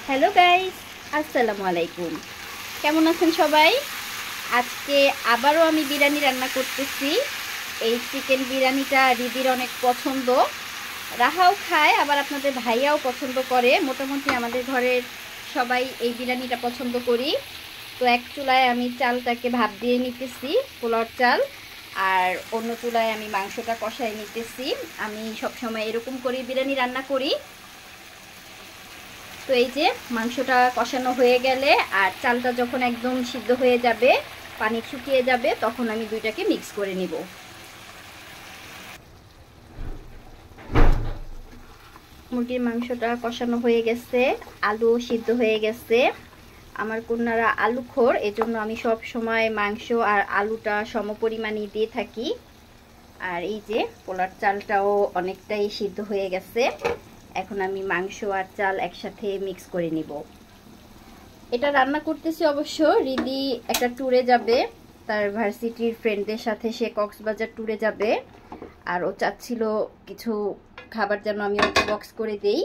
Hello guys, আসসালামু আলাইকুম। কেমন আছেন সবাই? আজকে আবারও আমি বিরিয়ানি রান্না করতেছি। এই চিকেন বিরিয়ানিটা রিদির অনেক পছন্দ। রাহাও খায়, আবার আপনাদের ভাইয়াও পছন্দ করে। মোটামুটি আমাদের ঘরের সবাই এই বিরিয়ানিটা পছন্দ করি। তো এক চুলায় আমি চালটাকে ভাপ দিয়ে নিতেছি, পোলাওর চাল, আর অন্য চুলায় আমি মাংসটা কষাই নিতেছি। আমি সবসময় এরকম করে বিরিয়ানি রান্না করি। তো এই যে মাংসটা কষানো হয়ে গেলে আর চালটা যখন একদম সিদ্ধ হয়ে যাবে, পানি শুকিয়ে যাবে, তখন আমি দুইটাকে মিক্স করে নিব। মুরগির মাংসটা কষানো হয়ে গেছে, আলু সিদ্ধ হয়ে গেছে। আমার কন্যারা আলু খোর, এজন্য আমি সব সময় মাংস আর আলুটা সমপরিমাণই দিয়ে থাকি। আর এই যে পোলার চালটাও অনেকটাই সিদ্ধ হয়ে গেছে। এখন আমি মাংস আর চাল একসাথে মিক্স করে নিব। এটা রান্না করতেছি অবশ্য রিদি একটা ট্যুরে যাবে, তার ভার্সিটির ফ্রেন্ডদের সাথে সে কক্সবাজার ট্যুরে যাবে। আর ও চাচ্ছিল কিছু খাবার যেন আমি ওকে বক্স করে দেই,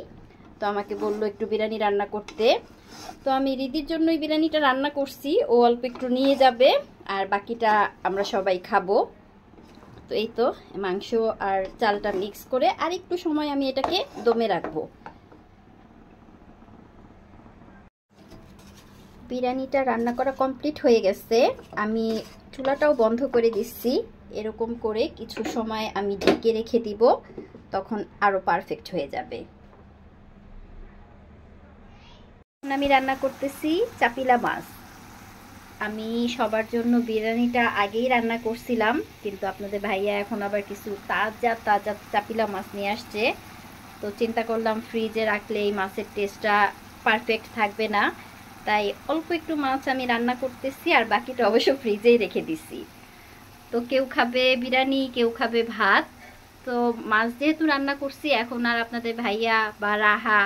তো আমাকে বললো একটু বিরিয়ানি রান্না করতে। তো আমি রিদির জন্যই বিরিয়ানিটা রান্না করছি, ও অল্প একটু নিয়ে যাবে আর বাকিটা আমরা সবাই খাবো। তো এই তো মাংস আর চালটা মিক্স করে আর একটু সময় আমি এটাকে দমে রাখবো। বিরিয়ানিটা রান্না করা কমপ্লিট হয়ে গেছে। আমি চুলাটাও বন্ধ করে দিচ্ছি। এরকম করে কিছু সময় আমি ঢেকে রেখে দিব, তখন আরো পারফেক্ট হয়ে যাবে। আমি রান্না করতেছি চাপিলা মাছ। আমি সবার জন্য বিরিয়ানিটা আগেই রান্না করছিলাম, কিন্তু আপনাদের ভাইয়া এখন আবার কিছু তাজা তাজা চাপিলা মাছ নিয়ে আসছে। তো চিন্তা করলাম ফ্রিজে রাখলে এই মাছের টেস্টটা পারফেক্ট থাকবে না, তাই অল্প একটু মাছ আমি রান্না করতেছি আর বাকিটা অবশ্য ফ্রিজেই রেখে দিছি। তো কেউ খাবে বিরিয়ানি, কেউ খাবে ভাত। তো মাছ যেহেতু রান্না করছি, এখন আর আপনাদের ভাইয়া বা রাহা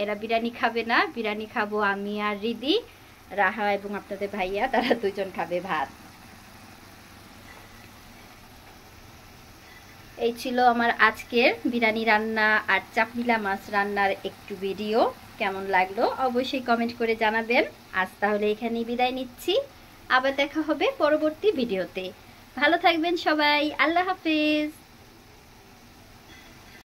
এরা বিরিয়ানি খাবে না, বিরিয়ানি খাবো আমি আর রিদি। রাহা এবং আপনাদের ভাইয়া তারা দুইজন খাবে ভাত। এই ছিল আমার আজকের বিরিয়ানি রান্না আর চাপিলা মাছ রান্নার একটু ভিডিও। কেমন লাগলো অবশ্যই কমেন্ট করে জানাবেন। আজ তাহলে এখানেই বিদায় নিচ্ছি, আবার দেখা হবে পরবর্তী ভিডিওতে। ভালো থাকবেন সবাই, আল্লাহ হাফেজ।